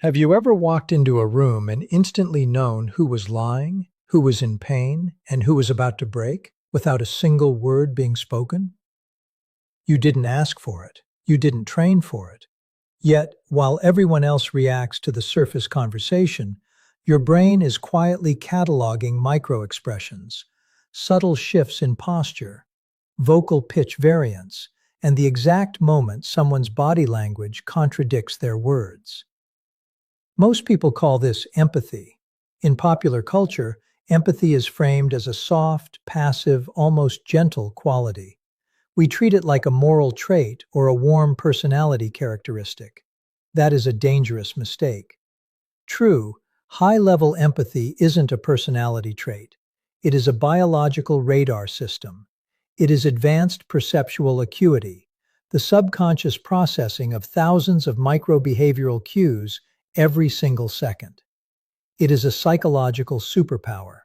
Have you ever walked into a room and instantly known who was lying, who was in pain, and who was about to break, without a single word being spoken? You didn't ask for it. You didn't train for it. Yet, while everyone else reacts to the surface conversation, your brain is quietly cataloging micro-expressions, subtle shifts in posture, vocal pitch variance, and the exact moment someone's body language contradicts their words. Most people call this empathy. In popular culture, empathy is framed as a soft, passive, almost gentle quality. We treat it like a moral trait or a warm personality characteristic. That is a dangerous mistake. True, high-level empathy isn't a personality trait. It is a biological radar system. It is advanced perceptual acuity, the subconscious processing of thousands of micro-behavioral cues every single second. It is a psychological superpower.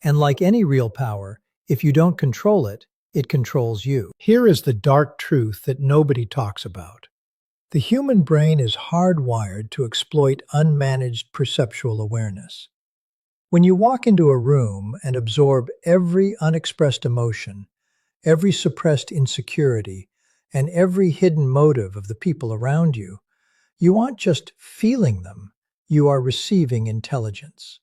And like any real power, if you don't control it, it controls you. Here is the dark truth that nobody talks about. The human brain is hardwired to exploit unmanaged perceptual awareness. When you walk into a room and absorb every unexpressed emotion, every suppressed insecurity, and every hidden motive of the people around you, you aren't just feeling them, you are receiving intelligence.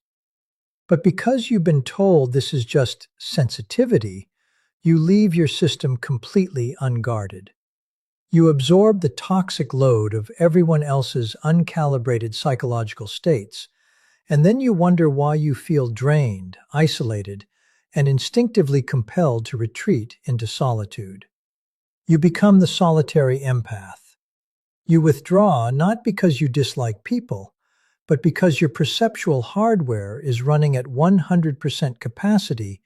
But because you've been told this is just sensitivity, you leave your system completely unguarded. You absorb the toxic load of everyone else's uncalibrated psychological states, and then you wonder why you feel drained, isolated, and instinctively compelled to retreat into solitude. You become the solitary empath. You withdraw not because you dislike people, but because your perceptual hardware is running at 100% capacity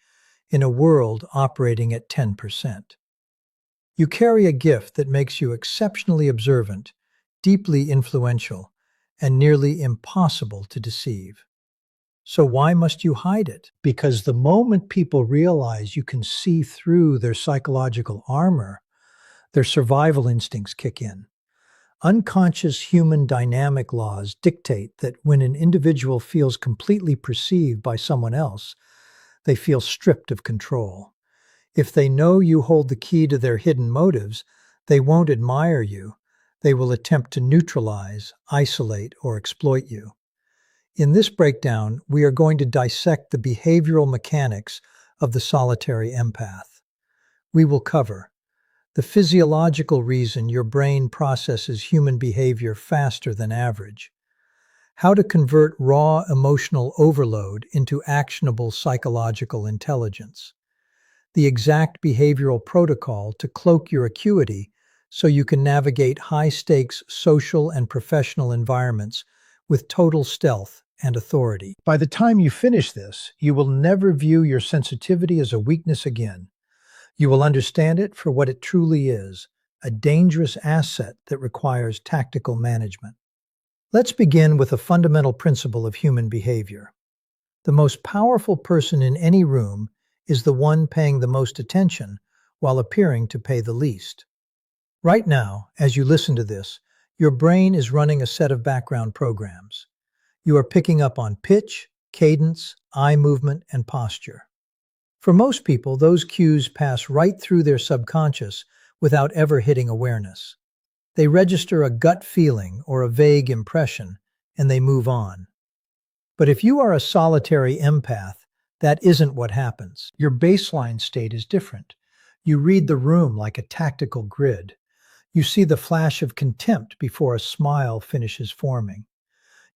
in a world operating at 10%. You carry a gift that makes you exceptionally observant, deeply influential, and nearly impossible to deceive. So why must you hide it? Because the moment people realize you can see through their psychological armor, their survival instincts kick in. Unconscious human dynamic laws dictate that when an individual feels completely perceived by someone else, they feel stripped of control. If they know you hold the key to their hidden motives, they won't admire you. They will attempt to neutralize, isolate, or exploit you. In this breakdown, we are going to dissect the behavioral mechanics of the solitary empath. We will cover the physiological reason your brain processes human behavior faster than average, how to convert raw emotional overload into actionable psychological intelligence, the exact behavioral protocol to cloak your acuity so you can navigate high-stakes social and professional environments with total stealth and authority. By the time you finish this, you will never view your sensitivity as a weakness again. You will understand it for what it truly is, a dangerous asset that requires tactical management. Let's begin with a fundamental principle of human behavior. The most powerful person in any room is the one paying the most attention while appearing to pay the least. Right now, as you listen to this, your brain is running a set of background programs. You are picking up on pitch, cadence, eye movement, and posture. For most people, those cues pass right through their subconscious without ever hitting awareness. They register a gut feeling or a vague impression, and they move on. But if you are a solitary empath, that isn't what happens. Your baseline state is different. You read the room like a tactical grid. You see the flash of contempt before a smile finishes forming.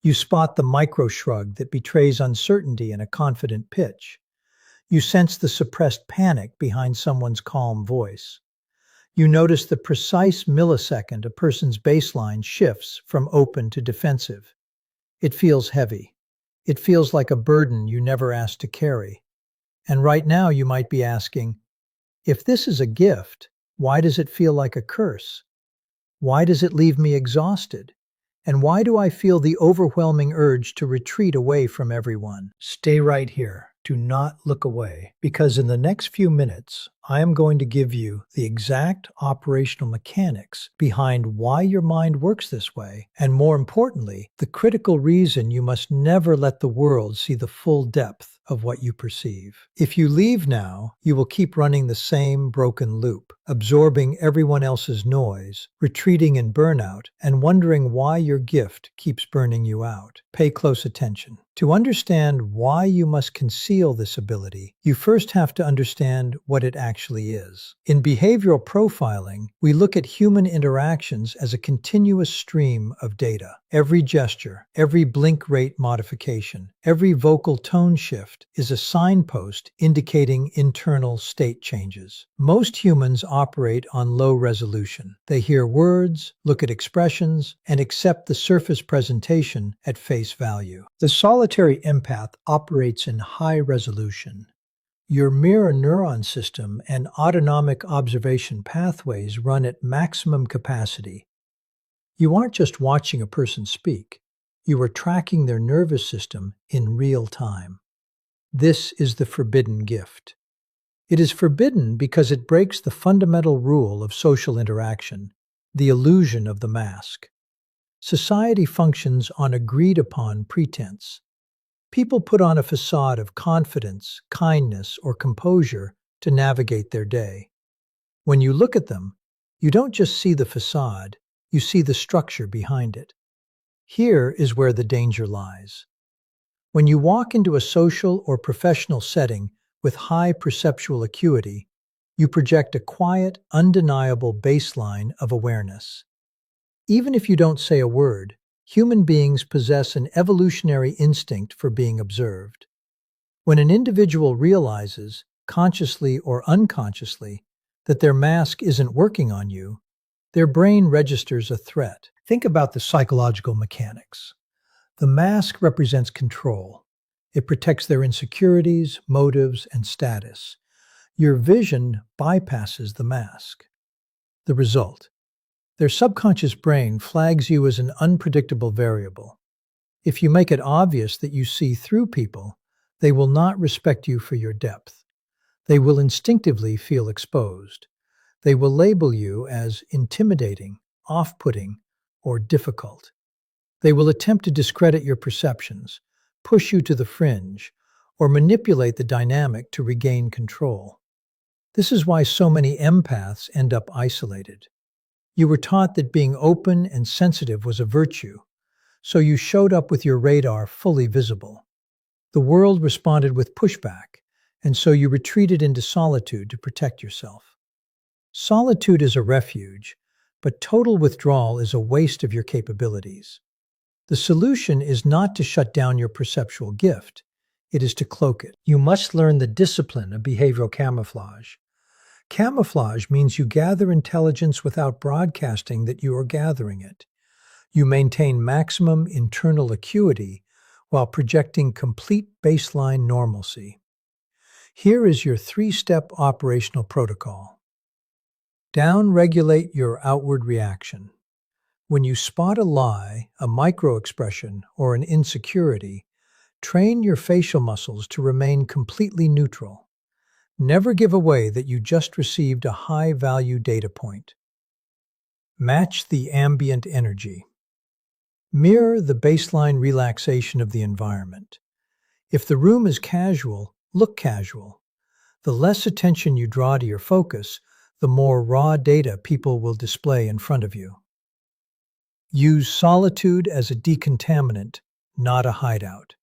You spot the micro-shrug that betrays uncertainty in a confident pitch. You sense the suppressed panic behind someone's calm voice. You notice the precise millisecond a person's baseline shifts from open to defensive. It feels heavy. It feels like a burden you never asked to carry. And right now you might be asking, if this is a gift, why does it feel like a curse? Why does it leave me exhausted? And why do I feel the overwhelming urge to retreat away from everyone? Stay right here. Do not look away, because in the next few minutes, I am going to give you the exact operational mechanics behind why your mind works this way, and more importantly, the critical reason you must never let the world see the full depth of what you perceive. If you leave now, you will keep running the same broken loop, absorbing everyone else's noise, retreating in burnout, and wondering why your gift keeps burning you out. Pay close attention. To understand why you must conceal this ability, you first have to understand what it actually is. In behavioral profiling, we look at human interactions as a continuous stream of data. Every gesture, every blink rate modification, every vocal tone shift is a signpost indicating internal state changes. Most humans operate on low resolution. They hear words, look at expressions, and accept the surface presentation at face value. The solitary empath operates in high resolution. Your mirror neuron system and autonomic observation pathways run at maximum capacity. You aren't just watching a person speak, you are tracking their nervous system in real time. This is the forbidden gift. It is forbidden because it breaks the fundamental rule of social interaction, the illusion of the mask. Society functions on agreed-upon pretense. People put on a facade of confidence, kindness, or composure to navigate their day. When you look at them, you don't just see the facade, you see the structure behind it. Here is where the danger lies. When you walk into a social or professional setting with high perceptual acuity, you project a quiet, undeniable baseline of awareness. Even if you don't say a word, human beings possess an evolutionary instinct for being observed. When an individual realizes, consciously or unconsciously, that their mask isn't working on you, their brain registers a threat. Think about the psychological mechanics. The mask represents control. It protects their insecurities, motives, and status. Your vision bypasses the mask. The result: their subconscious brain flags you as an unpredictable variable. If you make it obvious that you see through people, they will not respect you for your depth. They will instinctively feel exposed. They will label you as intimidating, off-putting, or difficult. They will attempt to discredit your perceptions, push you to the fringe, or manipulate the dynamic to regain control. This is why so many empaths end up isolated. You were taught that being open and sensitive was a virtue, so you showed up with your radar fully visible. The world responded with pushback, and so you retreated into solitude to protect yourself. Solitude is a refuge, but total withdrawal is a waste of your capabilities. The solution is not to shut down your perceptual gift, it is to cloak it. You must learn the discipline of behavioral camouflage. Camouflage means you gather intelligence without broadcasting that you are gathering it. You maintain maximum internal acuity while projecting complete baseline normalcy. Here is your 3-step operational protocol. Down-regulate your outward reaction. When you spot a lie, a micro-expression, or an insecurity, train your facial muscles to remain completely neutral. Never give away that you just received a high-value data point. Match the ambient energy. Mirror the baseline relaxation of the environment. If the room is casual, look casual. The less attention you draw to your focus, the more raw data people will display in front of you. Use solitude as a decontaminant, not a hideout.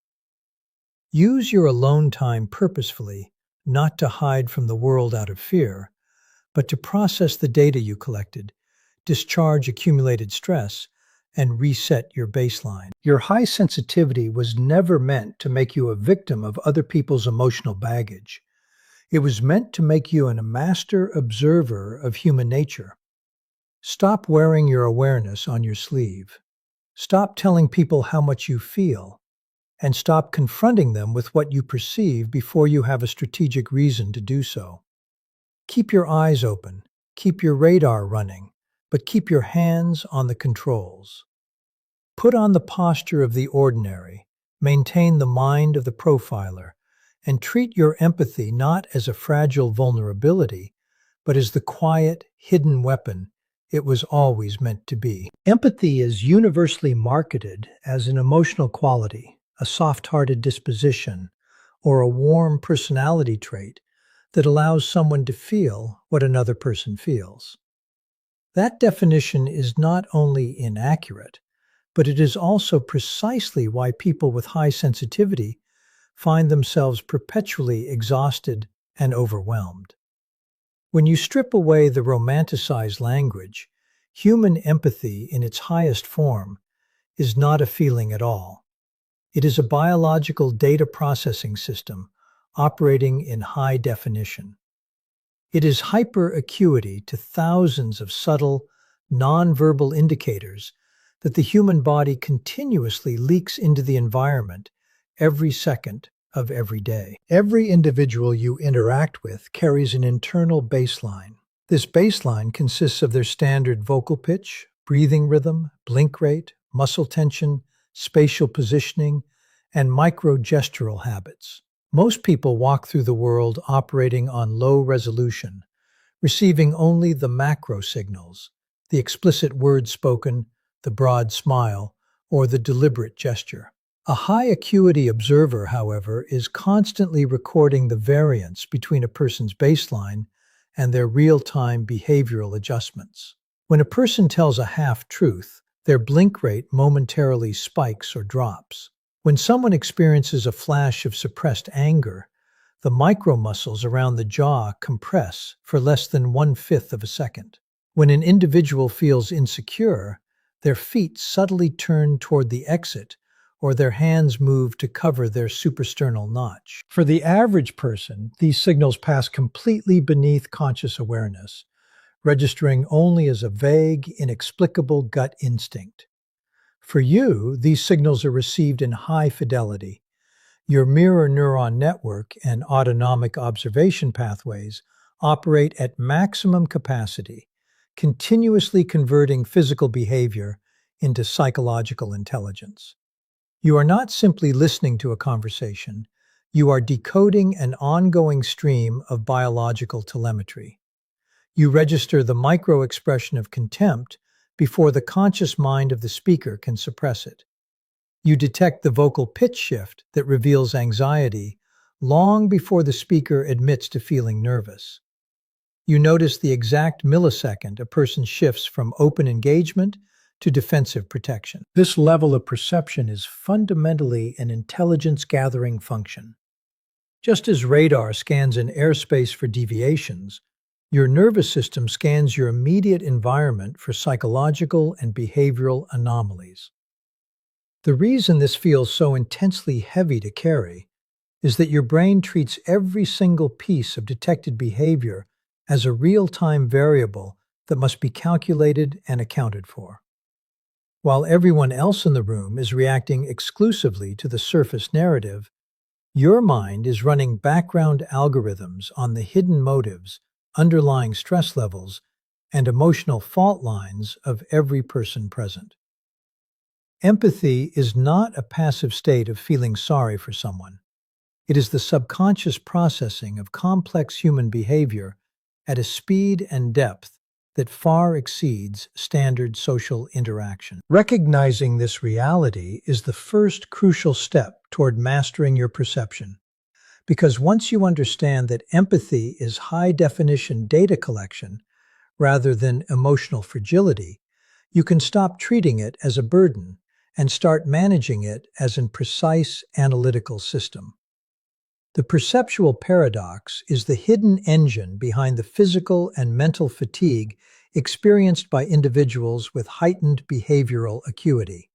Use your alone time purposefully, not to hide from the world out of fear, but to process the data you collected, discharge accumulated stress, and reset your baseline. Your high sensitivity was never meant to make you a victim of other people's emotional baggage. It was meant to make you a master observer of human nature. Stop wearing your awareness on your sleeve. Stop telling people how much you feel, and stop confronting them with what you perceive before you have a strategic reason to do so. Keep your eyes open, keep your radar running, but keep your hands on the controls. Put on the posture of the ordinary, maintain the mind of the profiler, and treat your empathy not as a fragile vulnerability, but as the quiet, hidden weapon it was always meant to be. Empathy is universally marketed as an emotional quality, a soft-hearted disposition, or a warm personality trait that allows someone to feel what another person feels. That definition is not only inaccurate, but it is also precisely why people with high sensitivity find themselves perpetually exhausted and overwhelmed. When you strip away the romanticized language, human empathy in its highest form is not a feeling at all. It is a biological data processing system operating in high definition. It is hyper-acuity to thousands of subtle, non-verbal indicators that the human body continuously leaks into the environment every second of every day. Every individual you interact with carries an internal baseline. This baseline consists of their standard vocal pitch, breathing rhythm, blink rate, muscle tension, spatial positioning, and micro-gestural habits. Most people walk through the world operating on low resolution, receiving only the macro signals, the explicit words spoken, the broad smile, or the deliberate gesture. A high acuity observer, however, is constantly recording the variance between a person's baseline and their real-time behavioral adjustments. When a person tells a half-truth, their blink rate momentarily spikes or drops. When someone experiences a flash of suppressed anger, the micromuscles around the jaw compress for less than 1/5 of a second. When an individual feels insecure, their feet subtly turn toward the exit, or their hands move to cover their suprasternal notch. For the average person, these signals pass completely beneath conscious awareness, registering only as a vague, inexplicable gut instinct. For you, these signals are received in high fidelity. Your mirror neuron network and autonomic observation pathways operate at maximum capacity, continuously converting physical behavior into psychological intelligence. You are not simply listening to a conversation, you are decoding an ongoing stream of biological telemetry. You register the micro-expression of contempt before the conscious mind of the speaker can suppress it. You detect the vocal pitch shift that reveals anxiety long before the speaker admits to feeling nervous. You notice the exact millisecond a person shifts from open engagement to defensive protection. This level of perception is fundamentally an intelligence-gathering function. Just as radar scans an airspace for deviations, your nervous system scans your immediate environment for psychological and behavioral anomalies. The reason this feels so intensely heavy to carry is that your brain treats every single piece of detected behavior as a real-time variable that must be calculated and accounted for. While everyone else in the room is reacting exclusively to the surface narrative, your mind is running background algorithms on the hidden motives, underlying stress levels, and emotional fault lines of every person present. Empathy is not a passive state of feeling sorry for someone. It is the subconscious processing of complex human behavior at a speed and depth that far exceeds standard social interaction. Recognizing this reality is the first crucial step toward mastering your perception, because once you understand that empathy is high-definition data collection rather than emotional fragility, you can stop treating it as a burden and start managing it as a precise analytical system. The perceptual paradox is the hidden engine behind the physical and mental fatigue experienced by individuals with heightened behavioral acuity.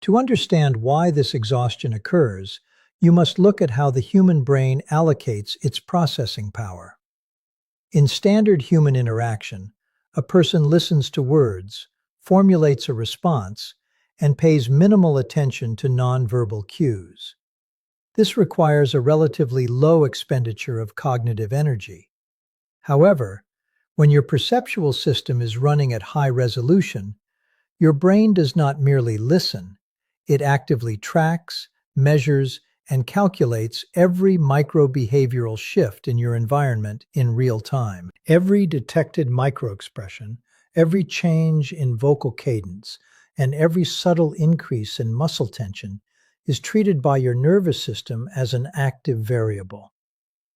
To understand why this exhaustion occurs, you must look at how the human brain allocates its processing power. In standard human interaction, a person listens to words, formulates a response, and pays minimal attention to nonverbal cues. This requires a relatively low expenditure of cognitive energy. However, when your perceptual system is running at high resolution, your brain does not merely listen, it actively tracks, measures, and calculates every micro-behavioral shift in your environment in real time. Every detected microexpression, every change in vocal cadence, and every subtle increase in muscle tension is treated by your nervous system as an active variable.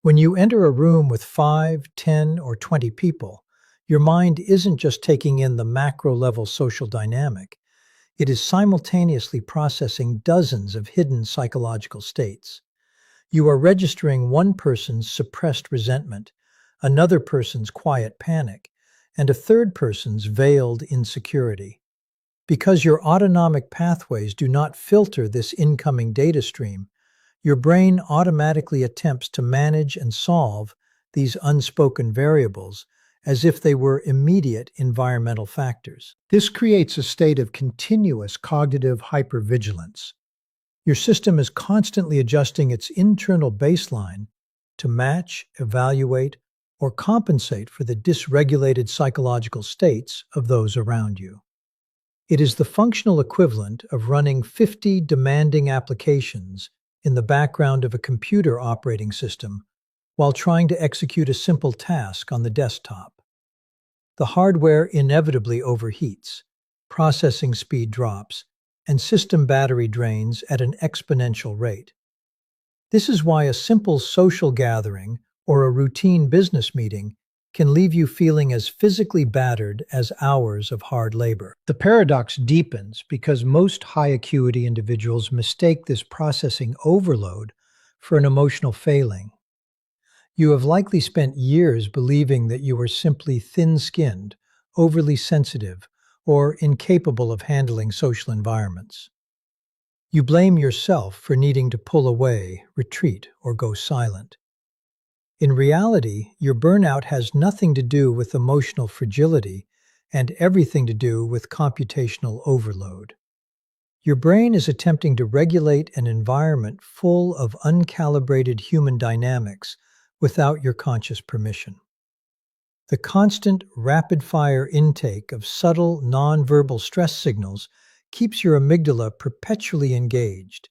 When you enter a room with 5, 10, or 20 people, your mind isn't just taking in the macro-level social dynamic, it is simultaneously processing dozens of hidden psychological states. You are registering one person's suppressed resentment, another person's quiet panic, and a third person's veiled insecurity. Because your autonomic pathways do not filter this incoming data stream, your brain automatically attempts to manage and solve these unspoken variables as if they were immediate environmental factors. This creates a state of continuous cognitive hypervigilance. Your system is constantly adjusting its internal baseline to match, evaluate, or compensate for the dysregulated psychological states of those around you. It is the functional equivalent of running 50 demanding applications in the background of a computer operating system while trying to execute a simple task on the desktop. The hardware inevitably overheats, processing speed drops, and system battery drains at an exponential rate. This is why a simple social gathering or a routine business meeting can leave you feeling as physically battered as hours of hard labor. The paradox deepens because most high acuity individuals mistake this processing overload for an emotional failing. You have likely spent years believing that you are simply thin-skinned, overly sensitive, or incapable of handling social environments. You blame yourself for needing to pull away, retreat, or go silent. In reality, your burnout has nothing to do with emotional fragility and everything to do with computational overload. Your brain is attempting to regulate an environment full of uncalibrated human dynamics without your conscious permission. The constant, rapid-fire intake of subtle, non-verbal stress signals keeps your amygdala perpetually engaged,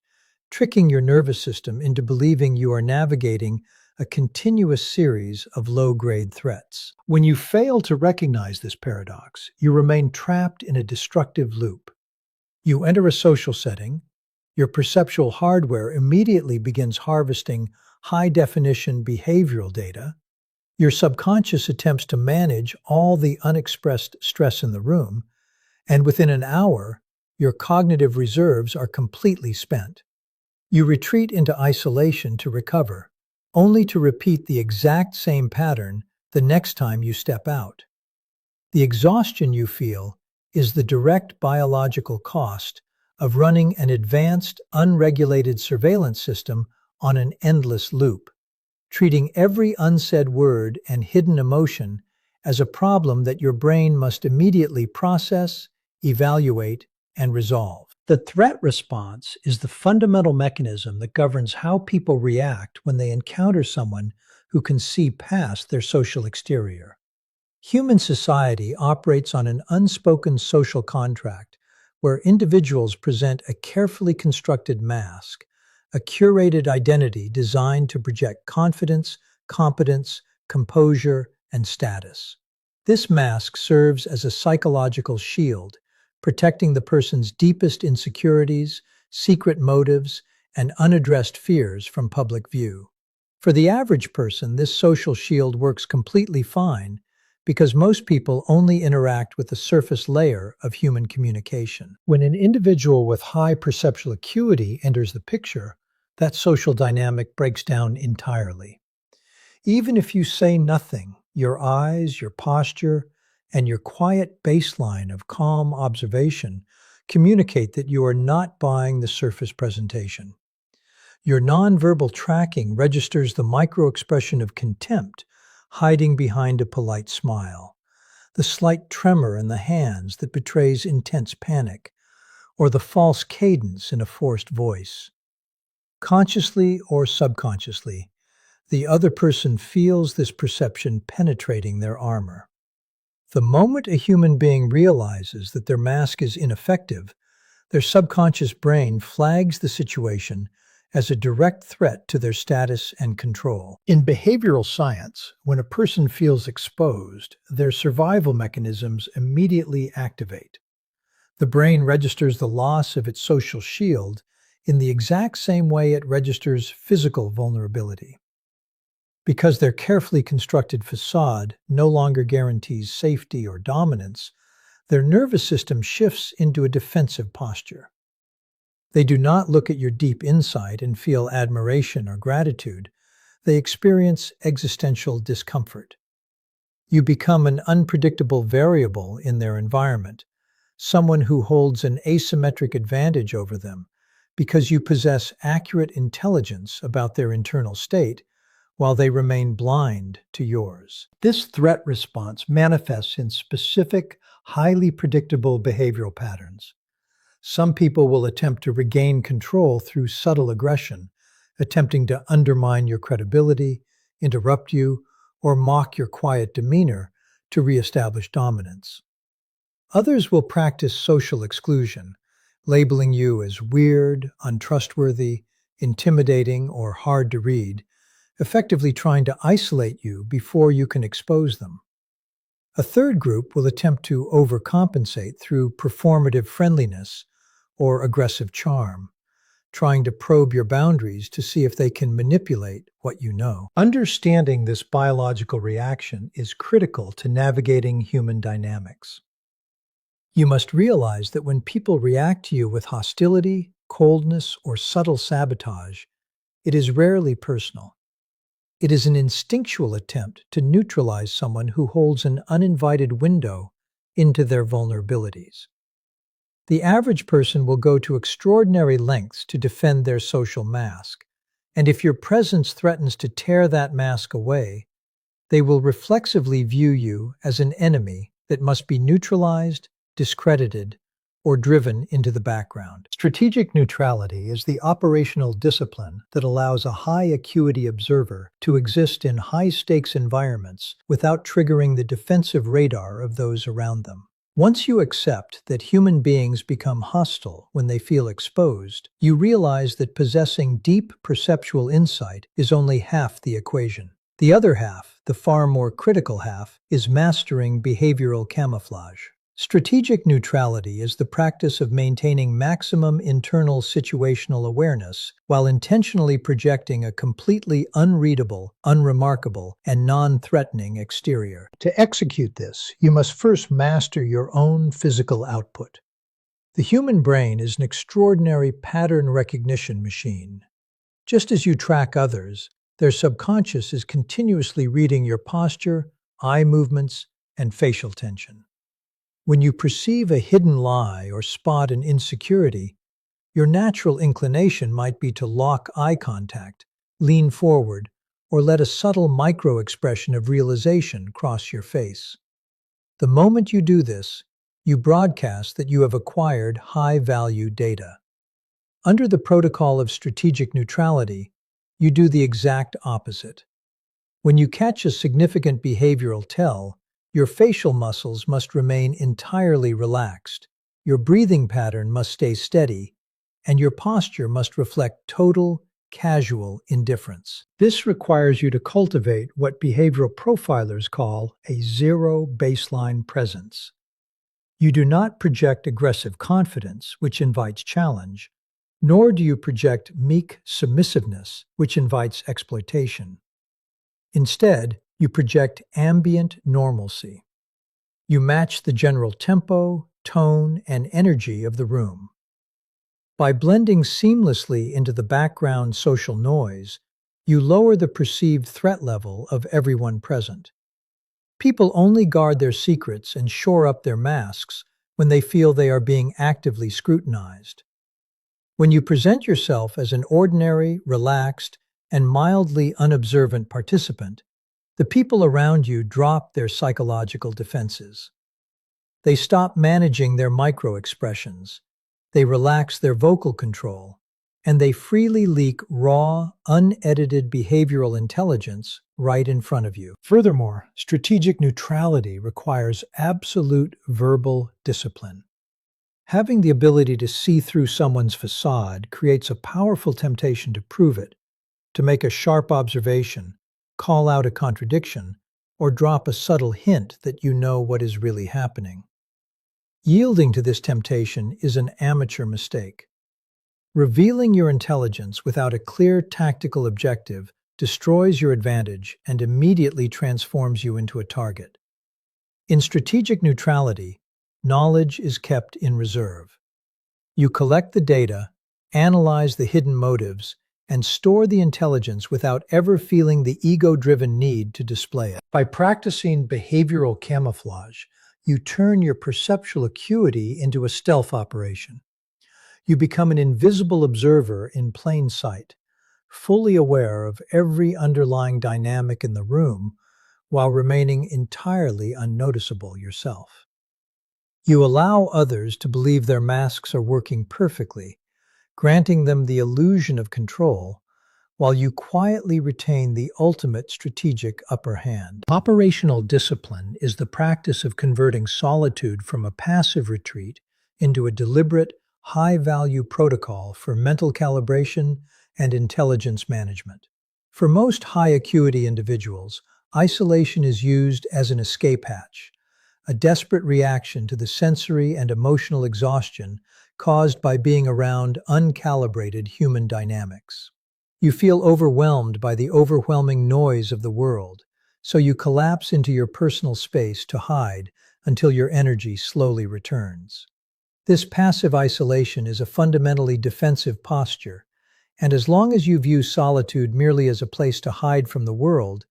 tricking your nervous system into believing you are navigating a continuous series of low-grade threats. When you fail to recognize this paradox, you remain trapped in a destructive loop. You enter a social setting, your perceptual hardware immediately begins harvesting high-definition behavioral data, your subconscious attempts to manage all the unexpressed stress in the room, and within an hour, your cognitive reserves are completely spent. You retreat into isolation to recover, only to repeat the exact same pattern the next time you step out. The exhaustion you feel is the direct biological cost of running an advanced, unregulated surveillance system on an endless loop, treating every unsaid word and hidden emotion as a problem that your brain must immediately process, evaluate, and resolve. The threat response is the fundamental mechanism that governs how people react when they encounter someone who can see past their social exterior. Human society operates on an unspoken social contract where individuals present a carefully constructed mask, a curated identity designed to project confidence, competence, composure, and status. This mask serves as a psychological shield, protecting the person's deepest insecurities, secret motives, and unaddressed fears from public view. For the average person, this social shield works completely fine because most people only interact with the surface layer of human communication. When an individual with high perceptual acuity enters the picture, that social dynamic breaks down entirely. Even if you say nothing, your eyes, your posture, and your quiet baseline of calm observation communicate that you are not buying the surface presentation. Your nonverbal tracking registers the microexpression of contempt hiding behind a polite smile, the slight tremor in the hands that betrays intense panic, or the false cadence in a forced voice. Consciously or subconsciously, the other person feels this perception penetrating their armor. The moment a human being realizes that their mask is ineffective, their subconscious brain flags the situation as a direct threat to their status and control. In behavioral science, when a person feels exposed, their survival mechanisms immediately activate. The brain registers the loss of its social shield in the exact same way it registers physical vulnerability. Because their carefully constructed facade no longer guarantees safety or dominance, their nervous system shifts into a defensive posture. They do not look at your deep insight and feel admiration or gratitude. They experience existential discomfort. You become an unpredictable variable in their environment, someone who holds an asymmetric advantage over them because you possess accurate intelligence about their internal state while they remain blind to yours. This threat response manifests in specific, highly predictable behavioral patterns. Some people will attempt to regain control through subtle aggression, attempting to undermine your credibility, interrupt you, or mock your quiet demeanor to reestablish dominance. Others will practice social exclusion, labeling you as weird, untrustworthy, intimidating, or hard to read, effectively trying to isolate you before you can expose them. A third group will attempt to overcompensate through performative friendliness or aggressive charm, trying to probe your boundaries to see if they can manipulate what you know. Understanding this biological reaction is critical to navigating human dynamics. You must realize that when people react to you with hostility, coldness, or subtle sabotage, it is rarely personal. It is an instinctual attempt to neutralize someone who holds an uninvited window into their vulnerabilities. The average person will go to extraordinary lengths to defend their social mask, and if your presence threatens to tear that mask away, they will reflexively view you as an enemy that must be neutralized, discredited, or driven into the background. Strategic neutrality is the operational discipline that allows a high-acuity observer to exist in high-stakes environments without triggering the defensive radar of those around them. Once you accept that human beings become hostile when they feel exposed, you realize that possessing deep perceptual insight is only half the equation. The other half, the far more critical half, is mastering behavioral camouflage. Strategic neutrality is the practice of maintaining maximum internal situational awareness while intentionally projecting a completely unreadable, unremarkable, and non-threatening exterior. To execute this, you must first master your own physical output. The human brain is an extraordinary pattern recognition machine. Just as you track others, their subconscious is continuously reading your posture, eye movements, and facial tension. When you perceive a hidden lie or spot an insecurity, your natural inclination might be to lock eye contact, lean forward, or let a subtle micro-expression of realization cross your face. The moment you do this, you broadcast that you have acquired high-value data. Under the protocol of strategic neutrality, you do the exact opposite. When you catch a significant behavioral tell, your facial muscles must remain entirely relaxed, your breathing pattern must stay steady, and your posture must reflect total, casual indifference. This requires you to cultivate what behavioral profilers call a zero baseline presence. You do not project aggressive confidence, which invites challenge, nor do you project meek submissiveness, which invites exploitation. Instead, you project ambient normalcy. You match the general tempo, tone, and energy of the room. By blending seamlessly into the background social noise, you lower the perceived threat level of everyone present. People only guard their secrets and shore up their masks when they feel they are being actively scrutinized. When you present yourself as an ordinary, relaxed, and mildly unobservant participant, the people around you drop their psychological defenses. They stop managing their micro-expressions, they relax their vocal control, and they freely leak raw, unedited behavioral intelligence right in front of you. Furthermore, strategic neutrality requires absolute verbal discipline. Having the ability to see through someone's facade creates a powerful temptation to prove it, to make a sharp observation, call out a contradiction, or drop a subtle hint that you know what is really happening. Yielding to this temptation is an amateur mistake. Revealing your intelligence without a clear tactical objective destroys your advantage and immediately transforms you into a target. In strategic neutrality, knowledge is kept in reserve. You collect the data, analyze the hidden motives, and store the intelligence without ever feeling the ego-driven need to display it. By practicing behavioral camouflage, you turn your perceptual acuity into a stealth operation. You become an invisible observer in plain sight, fully aware of every underlying dynamic in the room while remaining entirely unnoticeable yourself. You allow others to believe their masks are working perfectly, granting them the illusion of control, while you quietly retain the ultimate strategic upper hand. Operational discipline is the practice of converting solitude from a passive retreat into a deliberate, high-value protocol for mental calibration and intelligence management. For most high-acuity individuals, isolation is used as an escape hatch, a desperate reaction to the sensory and emotional exhaustion caused by being around uncalibrated human dynamics. You feel overwhelmed by the overwhelming noise of the world, so you collapse into your personal space to hide until your energy slowly returns. This passive isolation is a fundamentally defensive posture, and as long as you view solitude merely as a place to hide from the world,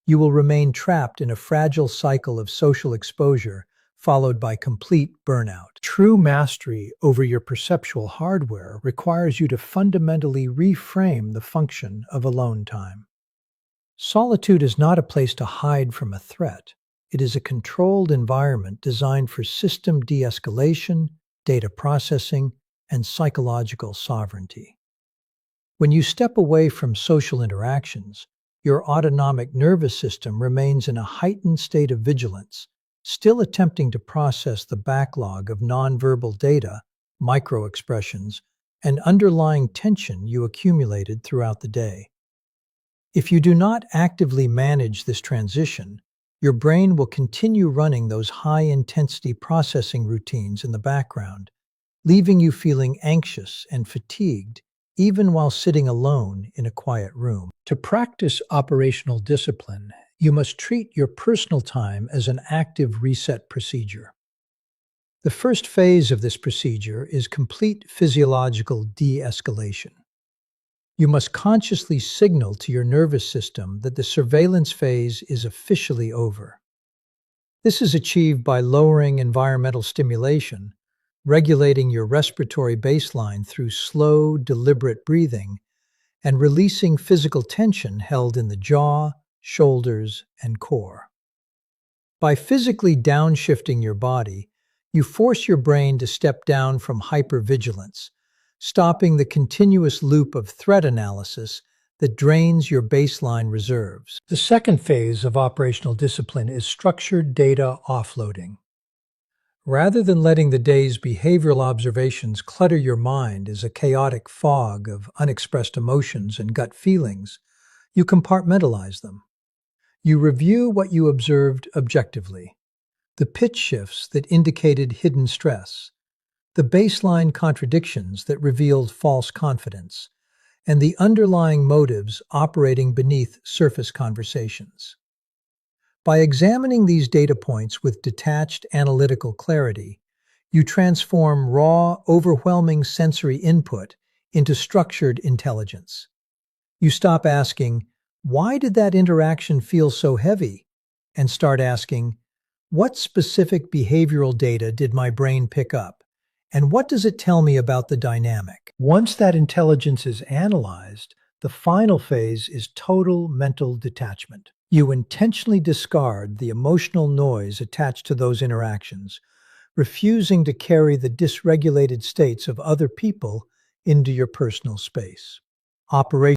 you will remain trapped in a fragile cycle of social exposure followed by complete burnout. True mastery over your perceptual hardware requires you to fundamentally reframe the function of alone time. Solitude is not a place to hide from a threat. It is a controlled environment designed for system de-escalation, data processing, and psychological sovereignty. When you step away from social interactions, your autonomic nervous system remains in a heightened state of vigilance, still attempting to process the backlog of nonverbal data, microexpressions, and underlying tension you accumulated throughout the day. If you do not actively manage this transition, your brain will continue running those high-intensity processing routines in the background, leaving you feeling anxious and fatigued even while sitting alone in a quiet room. To practice operational discipline, you must treat your personal time as an active reset procedure. The first phase of this procedure is complete physiological de-escalation. You must consciously signal to your nervous system that the surveillance phase is officially over. This is achieved by lowering environmental stimulation, regulating your respiratory baseline through slow, deliberate breathing, and releasing physical tension held in the jaw, shoulders, and core. By physically downshifting your body, you force your brain to step down from hypervigilance, stopping the continuous loop of threat analysis that drains your baseline reserves. The second phase of operational discipline is structured data offloading. Rather than letting the day's behavioral observations clutter your mind as a chaotic fog of unexpressed emotions and gut feelings, you compartmentalize them. You review what you observed objectively: the pitch shifts that indicated hidden stress, the baseline contradictions that revealed false confidence, and the underlying motives operating beneath surface conversations. By examining these data points with detached analytical clarity, you transform raw, overwhelming sensory input into structured intelligence. You stop asking, "Why did that interaction feel so heavy?" and start asking, "What specific behavioral data did my brain pick up? And what does it tell me about the dynamic?" Once that intelligence is analyzed, the final phase is total mental detachment. You intentionally discard the emotional noise attached to those interactions, refusing to carry the dysregulated states of other people into your personal space. Operation